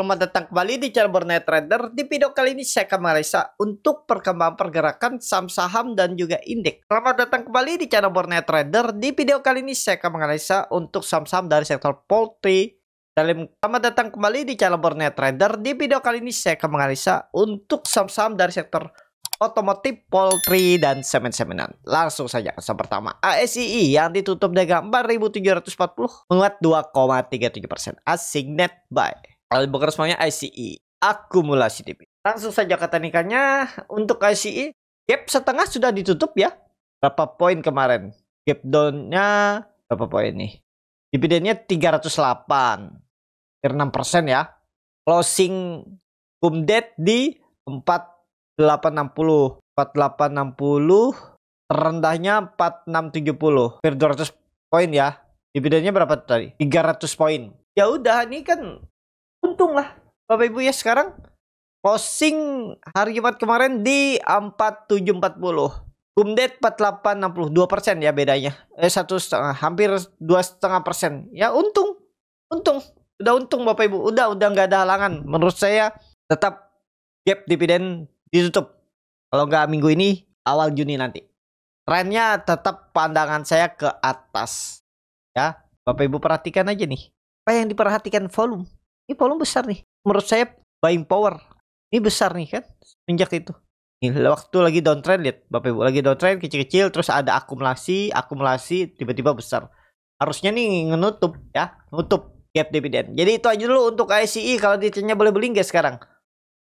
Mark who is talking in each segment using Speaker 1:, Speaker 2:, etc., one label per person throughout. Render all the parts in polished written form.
Speaker 1: Selamat datang kembali di channel Borneo Trader. Di video kali ini saya akan menganalisa untuk perkembangan pergerakan saham-saham dan juga indeks. Selamat datang kembali di channel Borneo Trader. Di video kali ini saya akan menganalisa untuk saham-saham dari sektor poultry. Selamat datang kembali di channel Borneo Trader. Di video kali ini saya akan menganalisa untuk saham-saham dari sektor otomotif, poultry, dan semen-semenan. Langsung saja saham pertama, ASII yang ditutup dagang 4.740 menguat 2,37%. Asing net buy. Kalau bukan semuanya ICE akumulasi tipis. Langsung saja ke teknikannya. Untuk ICE gap setengah sudah ditutup ya. Berapa poin kemarin? Gap down-nya berapa poin nih? Dividennya 308. Hampir 6% ya. Closing kumdet di 4860. 4860. Terendahnya 4670. Hampir 200 poin ya. Dividennya berapa tadi? 300 poin. Ya udah, ini kan untung lah Bapak Ibu ya. Sekarang closing hari Jumat kemarin di 4740. Kumdet 4860, 2% ya bedanya. 1,5, hampir 2,5%. Ya untung. Udah untung Bapak Ibu. Udah nggak ada halangan. Menurut saya tetap gap dividen ditutup. Kalau nggak minggu ini, awal Juni nanti. Trennya tetap pandangan saya ke atas. Ya, Bapak Ibu perhatikan aja nih. Apa yang diperhatikan? Volume. Ini volume besar nih. Menurut saya buying power ini besar nih kan. Sejak itu. Ini waktu lagi downtrend, lihat Bapak Ibu, lagi downtrend kecil-kecil terus ada akumulasi tiba-tiba besar. Harusnya nih nutup ya, nutup gap dividen. Jadi itu aja dulu untuk ICE. Kalau ditanya boleh beli nggak sekarang?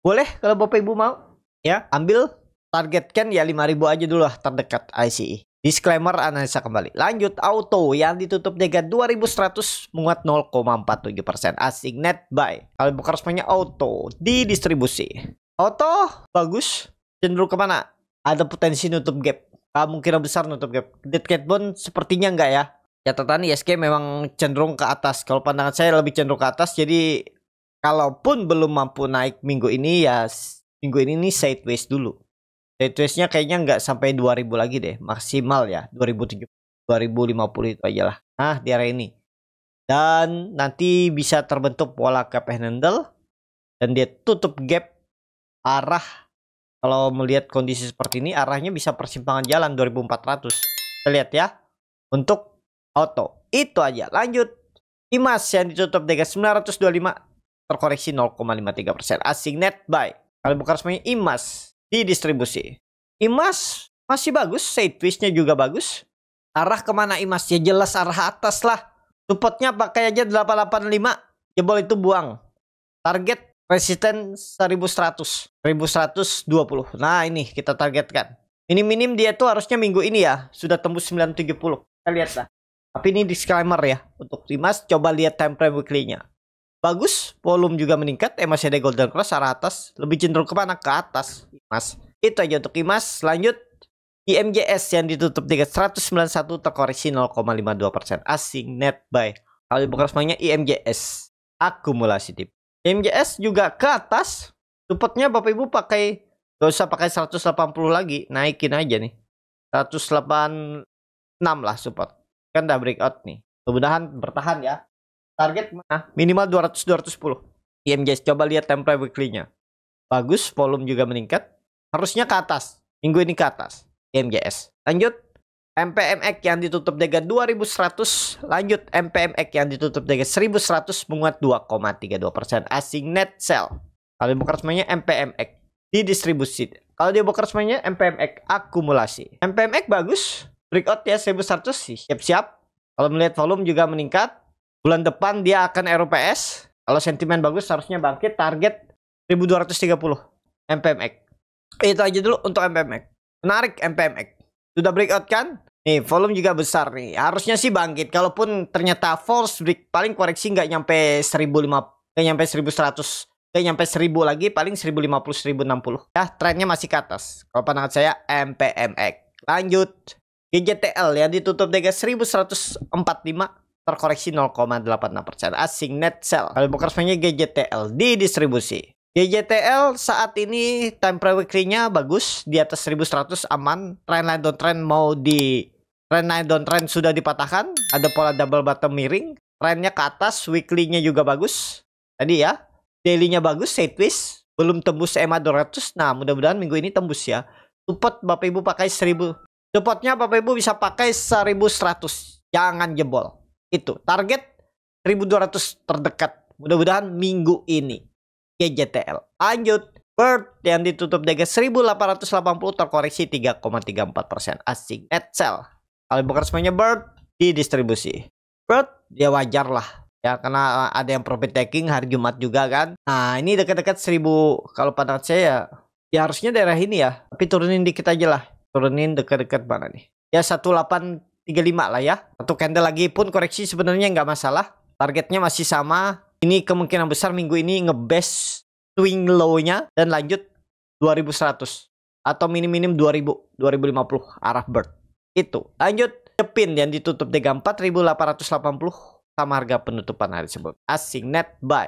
Speaker 1: Boleh kalau Bapak Ibu mau. Ya, ambil, targetkan ya 5.000 aja dulu lah terdekat ICE. Disclaimer, analisa kembali. Lanjut, auto yang ditutup dega 2100 menguat 0,47%. Asing net buy. Kalau bukan resminya auto di distribusi. Auto bagus. Cenderung kemana? Ada potensi nutup gap. Kemungkinan besar nutup gap. Dead cat bond sepertinya enggak ya. Catatan ISG memang cenderung ke atas. Kalau pandangan saya lebih cenderung ke atas. Jadi kalaupun belum mampu naik minggu ini ya, minggu ini nih sideways dulu. Sideways-nya kayaknya nggak sampai 2000 lagi deh. Maksimal ya 2070, 2050 itu aja lah. Nah, di area ini. Dan nanti bisa terbentuk pola cap handle. Dan dia tutup gap arah. Kalau melihat kondisi seperti ini, arahnya bisa persimpangan jalan 2400. Kita lihat ya. Untuk auto. Itu aja. Lanjut. IMAS yang ditutup dengan 925. Terkoreksi 0,53%. Asing net buy. Kalau bukan resminya IMAS di distribusi. IMAS masih bagus, sideways-nya juga bagus. Arah kemana IMAS? Ya jelas arah atas lah. Supportnya pakai aja 885. Jebol itu buang. Target resisten 1100. 1120. Nah ini kita targetkan. Minim-minim dia tuh harusnya minggu ini ya. Sudah tembus 970. Kita lihat lah. Tapi ini disclaimer ya. Untuk IMAS coba lihat time frame weekly-nya. Bagus, volume juga meningkat, masih ada golden cross arah atas, lebih cenderung kemana? Ke atas, IMAS. Itu aja untuk IMAS. Lanjut, IMJS yang ditutup di 191 terkoreksi 0,52%. Asing net buy. Kalau bukan semuanya IMJS akumulasi tip. IMJS juga ke atas, supportnya Bapak Ibu pakai, gak usah pakai 180 lagi, naikin aja nih. 186 lah support. Kan udah breakout nih. Mudah-mudahan bertahan ya. Target mana? Minimal 200-210. IMJS coba lihat template weekly-nya. Bagus, volume juga meningkat. Harusnya ke atas. Minggu ini ke atas. IMJS. Lanjut. MPMX yang ditutup dengan 2100. Lanjut. MPMX yang ditutup dengan 1100 menguat 2,32%. Asing net sell. Kalau bukan resminya MPMX di distribusi. Kalau dia bukan resminya MPMX akumulasi. MPMX bagus. Breakout ya 1100 sih. Siap-siap. Kalau melihat volume juga meningkat. Bulan depan dia akan ROPS. Kalau sentimen bagus harusnya bangkit. Target 1230 MPMX. Itu aja dulu untuk MPMX. Menarik MPMX. Sudah breakout kan? Nih volume juga besar nih. Harusnya sih bangkit. Kalaupun ternyata false break, paling koreksi nggak nyampe 1050, nggak nyampe 1100, nggak nyampe 1000 lagi, paling 1050, 1060. Ya trennya masih ke atas. Kalau pandangan saya MPMX. Lanjut. GJTL yang ditutup dengan 1145. Terkoreksi 0,86%. Asing net sell. Kalau bukan resminya GJTL di distribusi. GJTL saat ini time frame weekly-nya bagus. Di atas 1100 aman. Trendline downtrend mau di... Trendline downtrend sudah dipatahkan. Ada pola double bottom miring. Trennya ke atas. Weekly-nya juga bagus. Tadi ya. Daily-nya bagus, sideways, belum tembus EMA 200. Nah, mudah-mudahan minggu ini tembus ya. Support Bapak Ibu pakai 1000. Supportnya Bapak Ibu bisa pakai 1100. Jangan jebol. Itu target 1200 terdekat. Mudah-mudahan minggu ini. GJTL. Lanjut. Bird yang ditutup di 1880 terkoreksi 3,34%. Asing net sell. Kalau bukan semuanya Bird di distribusi. Bird ya wajar lah. Ya karena ada yang profit taking hari Jumat juga kan. Nah ini dekat-dekat 1000. Kalau pandangan saya ya harusnya daerah ini ya. Tapi turunin dikit aja lah. Turunin dekat-dekat mana nih. Ya 1835 lah ya. Satu candle lagi pun koreksi sebenarnya nggak masalah. Targetnya masih sama. Ini kemungkinan besar minggu ini ngebest swing low-nya dan lanjut 2100 atau minim-minim 2000, 2050 arah bird. Itu. Lanjut Cepin yang ditutup di 4880 sama harga penutupan hari tersebut. Asing net buy.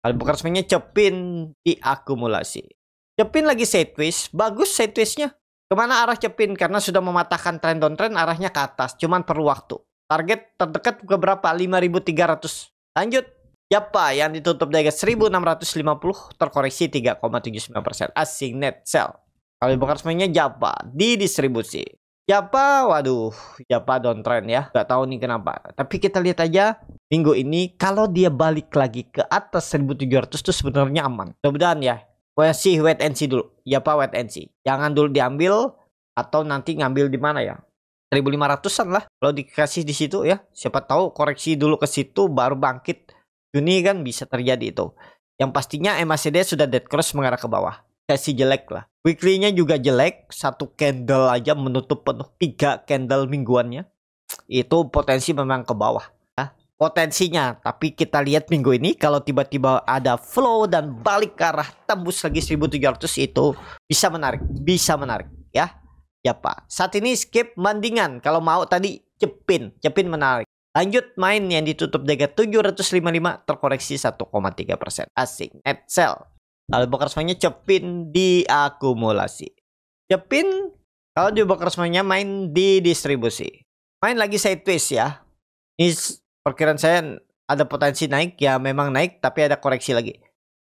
Speaker 1: Kalau bukan resminya Cepin diakumulasi. Cepin lagi sideways, bagus sideways-nya. Kemana arah Cepin? Karena sudah mematahkan trend downtrend, arahnya ke atas. Cuman perlu waktu. Target terdekat ke berapa? 5300. Lanjut. Japa yang ditutup di 1650 terkoreksi 3,79%. Asing net sell. Kalau bukan resminya Japa di distribusi. Japa, waduh, Japa downtrend ya. Gak tahu nih kenapa. Tapi kita lihat aja minggu ini kalau dia balik lagi ke atas 1700 itu sebenarnya aman. Mudah-mudahan ya. Wait and see dulu. Japa wait and see. Jangan dulu diambil atau nanti ngambil di mana ya? 1500-an lah. Kalau dikasih di situ ya. Siapa tahu koreksi dulu ke situ baru bangkit. Juni kan bisa terjadi itu. Yang pastinya MACD sudah dead cross mengarah ke bawah. Sesi jelek lah. Weekly-nya juga jelek. Satu candle aja menutup penuh 3 candle mingguannya. Itu potensi memang ke bawah. Ya. Potensinya. Tapi kita lihat minggu ini. Kalau tiba-tiba ada flow dan balik ke arah tembus lagi 1700 itu bisa menarik. Bisa menarik. Ya. Ya Pak. Saat ini skip bandingan. Kalau mau tadi Cepin. Cepin menarik. Lanjut main yang ditutup di 755 terkoreksi 1,3%. Asing net sell. Kalau broker semuanya Cepin diakumulasi. Cepin kalau di broker semuanya main di distribusi. Main lagi sideways ya. Ini perkiraan saya ada potensi naik ya, memang naik tapi ada koreksi lagi.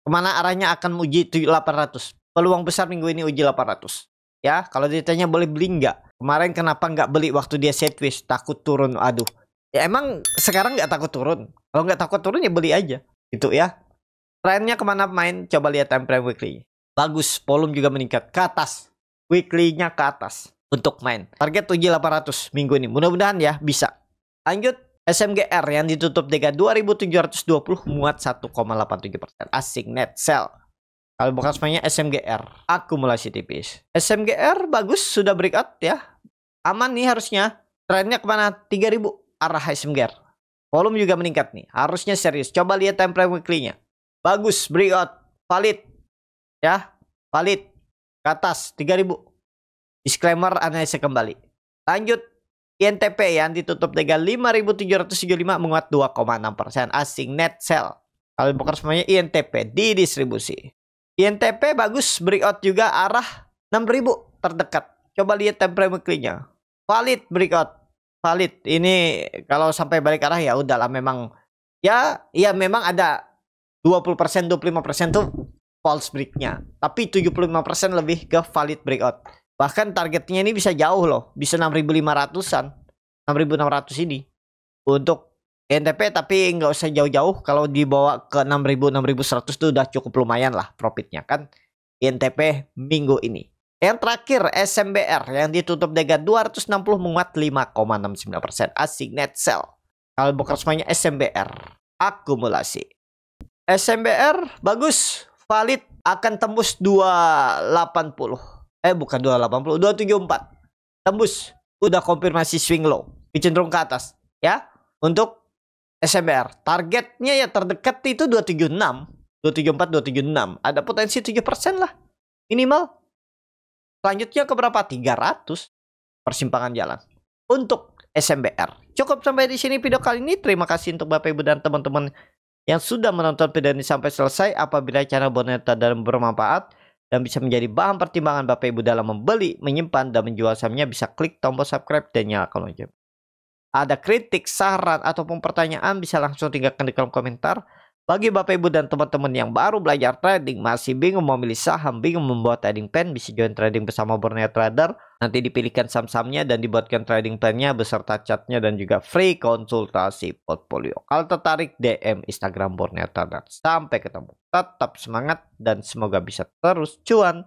Speaker 1: Kemana arahnya akan uji 800. Peluang besar minggu ini uji 800. Ya, kalau ditanya boleh beli nggak? Kemarin kenapa nggak beli waktu dia sideways? Takut turun. Aduh. Ya emang sekarang nggak takut turun. Kalau nggak takut turun ya beli aja. Gitu ya. Trennya kemana main? Coba lihat time frame weekly. Bagus. Volume juga meningkat. Ke atas. Weekly-nya ke atas. Untuk main. Target uji 800 minggu ini. Mudah-mudahan ya bisa. Lanjut. SMGR yang ditutup di 2720 muat 1,87%. Asing net sell. Kalau bukan semuanya SMGR. Akumulasi tipis. SMGR bagus. Sudah breakout ya. Aman nih harusnya. Trennya kemana? 3000. Arah SMGR. Volume juga meningkat nih. Harusnya serius. Coba lihat time frame weekly-nya. Bagus. Breakout. Valid. Ya. Valid. Ke atas. 3000. Disclaimer analisa kembali. Lanjut. INTP yang ditutup dengan 5775 menguat 2,6%. Asing net sell. Kalau bukan semuanya INTP di distribusi. INTP bagus. Breakout juga arah 6000 terdekat. Coba lihat time frame weekly-nya. Valid breakout. Valid. Ini kalau sampai balik arah ya udahlah memang ya memang ada 20% 25% tuh false break-nya. Tapi 75% lebih ke valid breakout. Bahkan targetnya ini bisa jauh loh, bisa 6.500-an. 6.600 ini untuk NTP, tapi nggak usah jauh-jauh. Kalau dibawa ke 6.000 6.100 tuh udah cukup lumayan lah profitnya kan. NTP minggu ini. Yang terakhir SMBR yang ditutup dengan 260 menguat 5,69%. Asing net sell. Kalau bukan semuanya SMBR akumulasi. SMBR bagus, valid, akan tembus 280. Bukan 280, 274. Tembus. Udah konfirmasi swing low, cenderung ke atas ya. Untuk SMBR targetnya ya terdekat itu 276, 274, 276. Ada potensi 7% lah minimal. Selanjutnya ke berapa? 300. Persimpangan jalan untuk SMBR. Cukup sampai di sini video kali ini. Terima kasih untuk Bapak Ibu dan teman-teman yang sudah menonton video ini sampai selesai. Apabila channel Boneta dan bermanfaat dan bisa menjadi bahan pertimbangan Bapak Ibu dalam membeli, menyimpan, dan menjual sahamnya, bisa klik tombol subscribe dan nyalakan lonceng. Ada kritik, saran, ataupun pertanyaan bisa langsung tinggalkan di kolom komentar. Bagi Bapak Ibu dan teman-teman yang baru belajar trading, masih bingung memilih saham, bingung membuat trading plan, bisa join trading bersama Borneo Trader. Nanti dipilihkan saham-sahamnya dan dibuatkan trading plan-nya beserta chartnya dan juga free konsultasi portfolio. Kalau tertarik, DM Instagram Borneo Trader. Sampai ketemu. Tetap semangat dan semoga bisa terus cuan.